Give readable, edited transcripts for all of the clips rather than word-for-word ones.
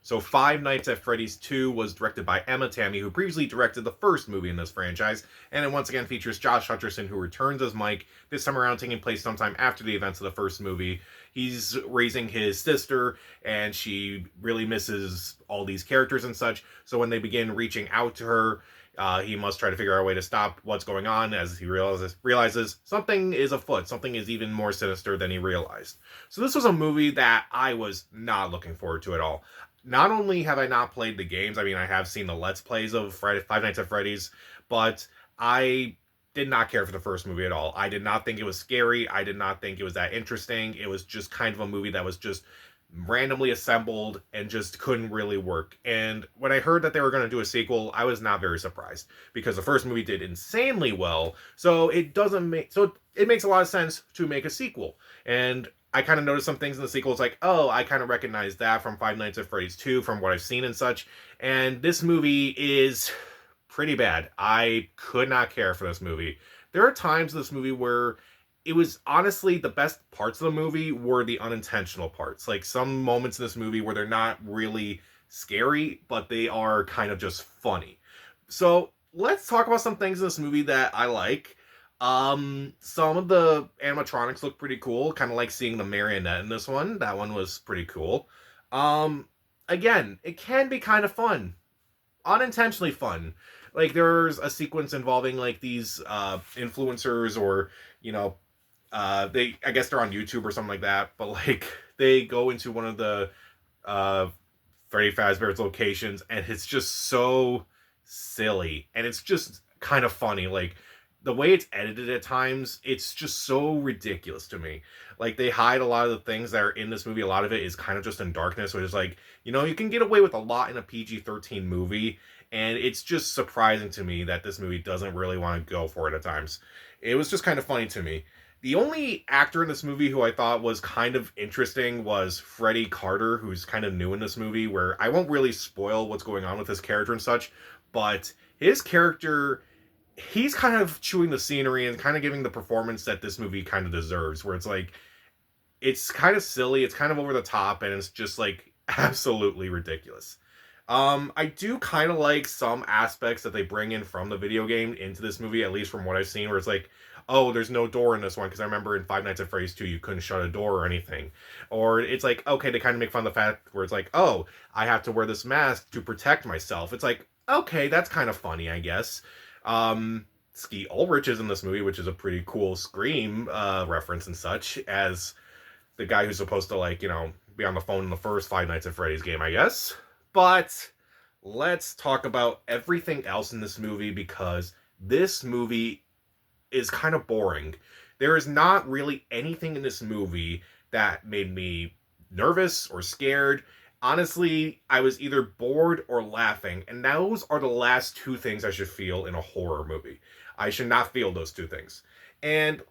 So Five Nights at Freddy's 2 was directed by Emma Tammy, who previously directed the first movie in this franchise, and it once again features Josh Hutcherson, who returns as Mike, this time around taking place sometime after the events of the first movie. He's raising his sister, and she really misses all these characters and such, so when they begin reaching out to her, he must try to figure out a way to stop what's going on as he realizes something is afoot, something is even more sinister than he realized. So this was a movie that I was not looking forward to at all. Not only have I not played the games, I mean, I have seen the Let's Plays of Five Nights at Freddy's, but I did not care for the first movie at all. I did not think it was scary. I did not think it was that interesting. It was just kind of a movie that was just randomly assembled and just couldn't really work. And when I heard that they were going to do a sequel, I was not very surprised because the first movie did insanely well. So it makes a lot of sense to make a sequel. And I kind of noticed some things in the sequel. It's like, oh, I kind of recognize that from Five Nights at Freddy's 2, from what I've seen and such. And this movie is pretty bad. I could not care for this movie. There are times in this movie where it was honestly the best parts of the movie were the unintentional parts. Like some moments in this movie where they're not really scary, but they are kind of just funny. So let's talk about some things in this movie that I like. Some of the animatronics look pretty cool. Kind of like seeing the marionette in this one. That one was pretty cool. Again, it can be kind of fun. Unintentionally fun. Like there's a sequence involving like these influencers or, you know, I guess they're on YouTube or something like that, but like they go into one of the Freddy Fazbear's locations and it's just so silly and it's just kind of funny. Like the way it's edited at times, it's just so ridiculous to me. Like they hide a lot of the things that are in this movie. A lot of it is kind of just in darkness, which is like, you know, you can get away with a lot in a PG-13 movie, and it's just surprising to me that this movie doesn't really want to go for it at times. It was just kind of funny to me. The only actor in this movie who I thought was kind of interesting was Freddy Carter, who's kind of new in this movie, where I won't really spoil what's going on with his character and such, but his character, he's kind of chewing the scenery and kind of giving the performance that this movie kind of deserves, where it's like, it's kind of silly, it's kind of over the top, and it's just like absolutely ridiculous. I do kind of like some aspects that they bring in from the video game into this movie, at least from what I've seen, where it's like, oh, there's no door in this one, because I remember in Five Nights at Freddy's 2, you couldn't shut a door or anything. Or it's like, okay, they kind of make fun of the fact where it's like, oh, I have to wear this mask to protect myself. It's like, okay, that's kind of funny, I guess. Ski Ulrich is in this movie, which is a pretty cool Scream reference and such, as the guy who's supposed to, like, you know, be on the phone in the first Five Nights at Freddy's game, I guess. But let's talk about everything else in this movie, because this movie is kind of boring. There is not really anything in this movie that made me nervous or scared. Honestly, I was either bored or laughing, and those are the last two things I should feel in a horror movie. I should not feel those two things. And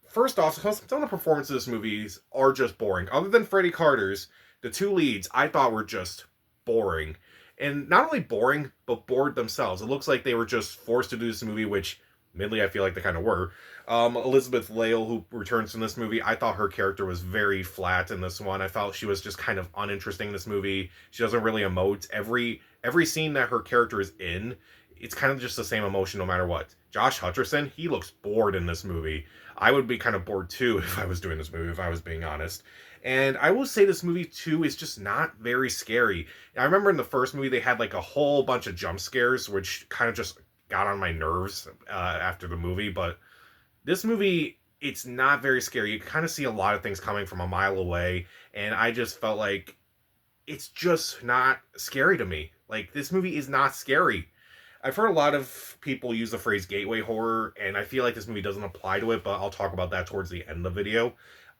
first off, some of the performances of this movies are just boring. Other than Freddie Carter's, the two leads I thought were just boring. And not only boring, but bored themselves. It looks like they were just forced to do this movie, which, admittedly, I feel like they kind of were. Elizabeth Lale, who returns from this movie, I thought her character was very flat in this one. I felt she was just kind of uninteresting in this movie. She doesn't really emote. Every scene that her character is in, it's kind of just the same emotion no matter what. Josh Hutcherson, he looks bored in this movie. I would be kind of bored too if I was doing this movie, if I was being honest. And I will say this movie too is just not very scary. I remember in the first movie they had like a whole bunch of jump scares, which kind of just got on my nerves after the movie. But this movie, it's not very scary. You kind of see a lot of things coming from a mile away, and I just felt like it's just not scary to me. Like, this movie is not scary. I've heard a lot of people use the phrase gateway horror, and I feel like this movie doesn't apply to it, but I'll talk about that towards the end of the video.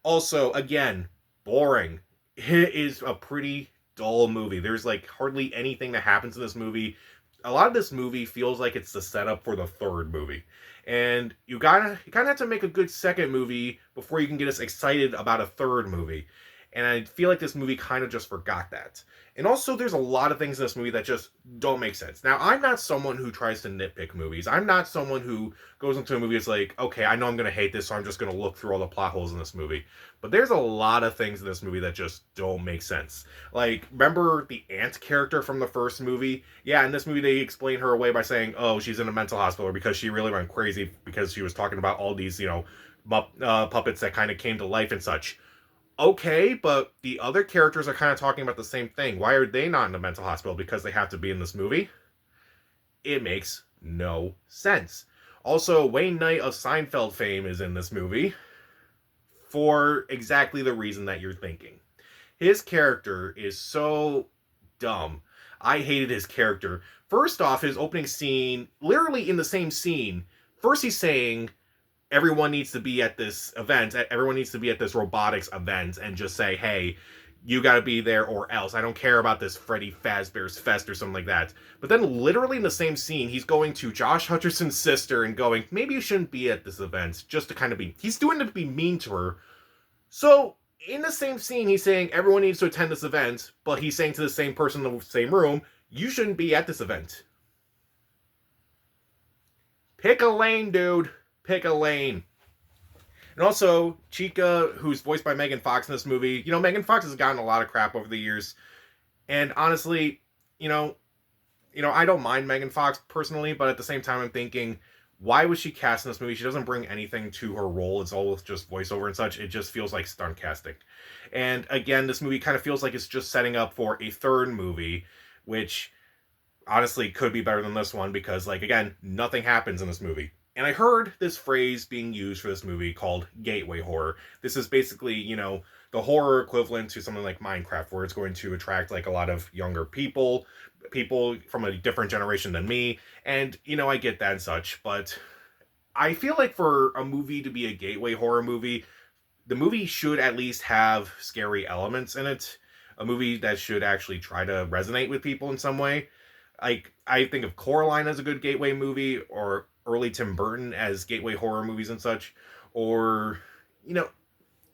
Also, again, boring. It is a pretty dull movie. There's like hardly anything that happens in this movie. A lot of this movie feels like it's the setup for the third movie. And you kind of have to make a good second movie before you can get us excited about a third movie. And I feel like this movie kind of just forgot that. And also, there's a lot of things in this movie that just don't make sense. Now, I'm not someone who tries to nitpick movies. I'm not someone who goes into a movie that's like, okay, I know I'm going to hate this, so I'm just going to look through all the plot holes in this movie. But there's a lot of things in this movie that just don't make sense. Like, remember the aunt character from the first movie? Yeah, in this movie, they explain her away by saying, oh, she's in a mental hospital because she really went crazy because she was talking about all these, puppets that kind of came to life and such. Okay, but the other characters are kind of talking about the same thing. Why are they not in a mental hospital? Because they have to be in this movie? It makes no sense. Also, Wayne Knight of Seinfeld fame is in this movie for exactly the reason that you're thinking. His character is so dumb. I hated his character. First off, his opening scene, literally in the same scene, first he's saying, everyone needs to be at this event, everyone needs to be at this robotics event, and just say, hey, you gotta be there or else. I don't care about this Freddy Fazbear's Fest or something like that. But then literally in the same scene, he's going to Josh Hutcherson's sister and going, maybe you shouldn't be at this event, just to kind of be, he's doing it to be mean to her. So, in the same scene, he's saying everyone needs to attend this event, but he's saying to the same person in the same room, you shouldn't be at this event. Pick a lane, dude. Pick a lane. And also, Chica, who's voiced by Megan Fox in this movie, Megan Fox has gotten a lot of crap over the years. And honestly, I don't mind Megan Fox personally, but at the same time, I'm thinking, why was she cast in this movie? She doesn't bring anything to her role. It's all just voiceover and such. It just feels like stunt casting. And again, this movie kind of feels like it's just setting up for a third movie, which honestly could be better than this one because, again, nothing happens in this movie. And I heard this phrase being used for this movie called gateway horror. This is basically, the horror equivalent to something like Minecraft, where it's going to attract a lot of younger people from a different generation than me. And, I get that and such, but I feel like for a movie to be a gateway horror movie, the movie should at least have scary elements in it. A movie that should actually try to resonate with people in some way. I think of Coraline as a good gateway movie, or early Tim Burton as gateway horror movies and such, or,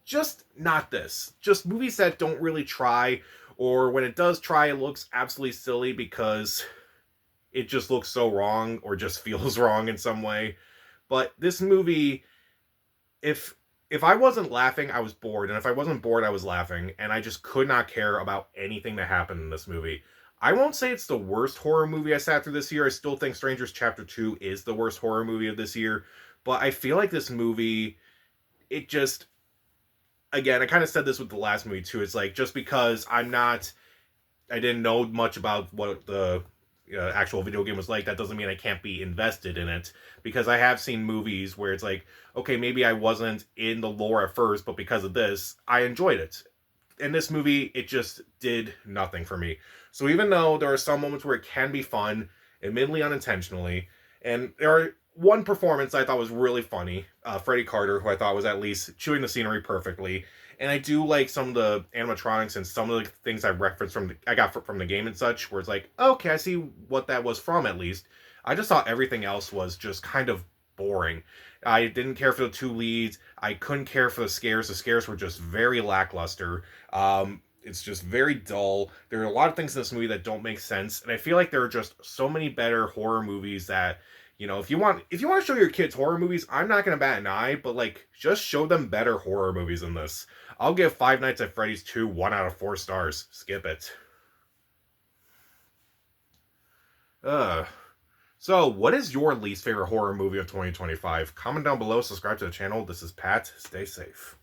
just not this. Just movies that don't really try, or when it does try, it looks absolutely silly because it just looks so wrong, or just feels wrong in some way. But this movie, if I wasn't laughing, I was bored, and if I wasn't bored, I was laughing, and I just could not care about anything that happened in this movie. I won't say it's the worst horror movie I sat through this year. I still think Strangers Chapter 2 is the worst horror movie of this year. But I feel like this movie, it just, again, I kind of said this with the last movie too. It's like, just because I didn't know much about what the actual video game was like, that doesn't mean I can't be invested in it. Because I have seen movies where it's like, okay, maybe I wasn't in the lore at first, but because of this, I enjoyed it. In this movie, it just did nothing for me. So even though there are some moments where it can be fun, admittedly unintentionally, and there are one performance I thought was really funny, Freddy Carter, who I thought was at least chewing the scenery perfectly, and I do like some of the animatronics and some of the things I referenced I got from the game and such, where it's like, okay, I see what that was from at least. I just thought everything else was just kind of boring. I didn't care for the two leads. I couldn't care for the scares. The scares were just very lackluster. It's just very dull. There are a lot of things in this movie that don't make sense, and I feel like there are just so many better horror movies that, if you want to show your kids horror movies, I'm not gonna bat an eye, but just show them better horror movies than this. I'll give Five Nights at Freddy's 2 1 out of 4 stars. Skip it. So, what is your least favorite horror movie of 2025? Comment down below, subscribe to the channel. This is Pat. Stay safe.